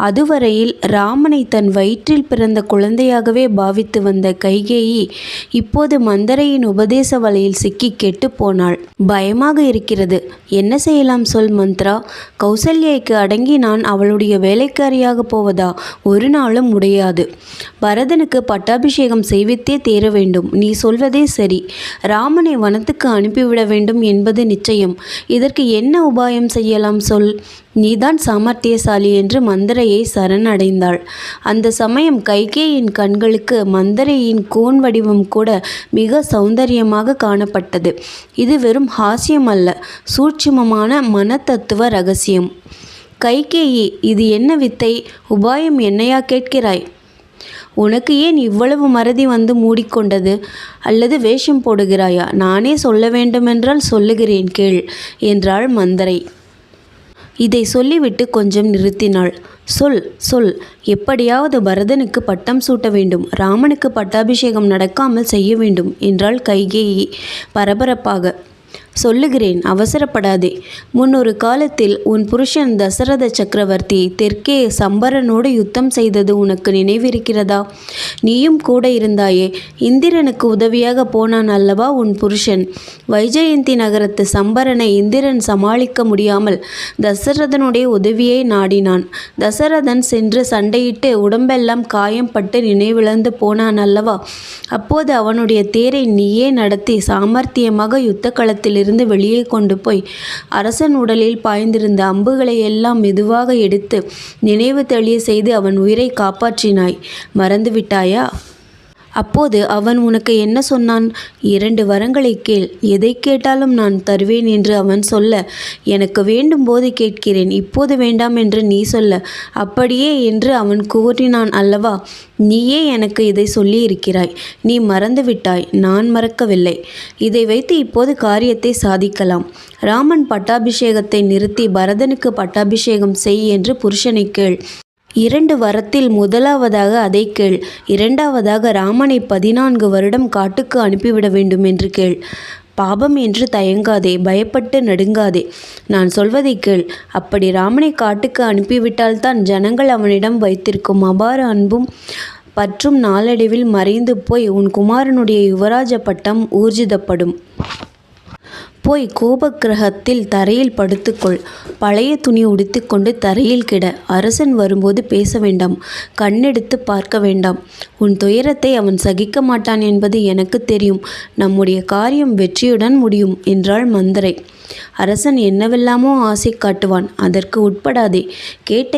அதுவரையில் ராமனை தன் வயிற்றில் பிறந்த குழந்தையாகவே பாவித்து வந்த கைகேயி இப்போது மந்தரையின் உபதேச வலையில் சிக்கி கெட்டு போனாள். பயமாக இருக்கிறது. என்ன செய்யலாம் சொல் மந்த்ரா? கௌசல்யைக்கு அடங்கி நான் அவளுடைய வேலைக்காரியாக போவதா? ஒரு நாளும் முடியாது. பரதனுக்கு பட்டாபிஷேகம் செய்வித்தே தீர வேண்டும். நீ சொல்வதே சரி. ராமனை வனத்துக்கு அனுப்பிவிட வேண்டும் என்பது நிச்சயம். இதற்கு என்ன உபாயம் செய்யலாம் சொல். நீதான் சாமர்த்தியசாலி என்று மந்தரையை சரணடைந்தாள். அந்த சமயம் கைகேயின் கண்களுக்கு மந்தரையின் கோன் வடிவம் கூட மிக சௌந்தரியமாக காணப்பட்டது. இது வெறும் ஹாஸ்யம் அல்ல, சூட்சுமமான மனத்தத்துவ ரகசியம். கைகேயி, இது என்ன வித்தை? உபாயம் என்னையா கேட்கிறாய்? உனக்கு ஏன் இவ்வளவு மறதி வந்து மூடிக்கொண்டது? அல்லது வேஷம் போடுகிறாயா? நானே சொல்ல வேண்டுமென்றால் சொல்லுகிறேன் கேள் என்றாள் மந்தரை. இதை சொல்லிவிட்டு கொஞ்சம் நிறுத்தினாள். சொல் சொல். எப்படியாவது பரதனுக்கு பட்டம் சூட்ட வேண்டும். ராமனுக்கு பட்டாபிஷேகம் நடக்காமல் செய்ய வேண்டும் என்றாள் கைகேயி பரபரப்பாக. சொல்லுகிறேன், அவசரப்படாதே. முன்னொரு காலத்தில் உன் புருஷன் தசரத சக்கரவர்த்தி தெற்கே சம்பரனோடு யுத்தம் செய்தது உனக்கு நினைவிருக்கிறதா? நீயும் கூட இருந்தாயே. இந்திரனுக்கு உதவியாக போனான் அல்லவா உன் புருஷன்? வைஜெயந்தி நகரத்து சம்பரனை இந்திரன் சமாளிக்க முடியாமல் தசரதனுடைய உதவியை நாடினான். தசரதன் சென்று சண்டையிட்டு உடம்பெல்லாம் காயம் பட்டு நினைவிழந்து போனான் அல்லவா? அப்போது அவனுடைய தேரை நீயே நடத்தி சாமர்த்தியமாக யுத்த களத்தில் இருந்து வெளியே கொண்டு போய் அரசன் உடலில் பாய்ந்திருந்த அம்புகளை எல்லாம் மெதுவாக எடுத்து நினைவு தெளிய செய்து அவன் உயிரை காப்பாற்றினாய். மறந்துவிட்டாயா? அப்போது அவன் உனக்கு என்ன சொன்னான்? 2 வரங்களை கேள், எதை கேட்டாலும் நான் தருவேன் என்று அவன் சொல்ல, எனக்கு வேண்டும் போது கேட்கிறேன், இப்போது வேண்டாம் என்று நீ சொல்ல, அப்படியே என்று அவன் கூறினான் அல்லவா? நீயே எனக்கு இதை சொல்லி இருக்கிறாய். நீ மறந்துவிட்டாய். நான் மறக்கவில்லை. இதை வைத்து இப்போது காரியத்தை சாதிக்கலாம். ராமன் பட்டாபிஷேகத்தை நிறுத்தி பரதனுக்கு பட்டாபிஷேகம் செய் என்று புருஷனை கேள். 2 வரத்தில் முதலாவதாக அதை கேள். 2வதாக ராமனை 14 வருடம் காட்டுக்கு அனுப்பிவிட வேண்டும் என்று கேள். பாபம் என்று தயங்காதே, பயப்பட்டு நடுங்காதே. நான் சொல்வதை கேள். அப்படி ராமனை காட்டுக்கு அனுப்பிவிட்டால்தான் ஜனங்கள் அவனிடம் வைத்திருக்கும் அபார அன்பும் பற்றும் நாளடைவில் மறைந்து போய் உன் குமாரனுடைய யுவராஜ பட்டம் ஊர்ஜிதப்படும். போய் கோபக்கிரகத்தில் தரையில் படுத்துக்கொள். பழைய துணி உடுத்திக்கொண்டு தரையில் கிட. அரசன் வரும்போது பேச வேண்டாம், கண்ணெடுத்து பார்க்க வேண்டாம். உன் துயரத்தை அவன் சகிக்க மாட்டான் என்பது எனக்கு தெரியும். நம்முடைய காரியம் வெற்றியுடன் முடியும் என்றாள் மந்தரை. அரசன் என்னவெல்லாமோ ஆசை காட்டுவான், அதற்கு உட்படாதே. கேட்ட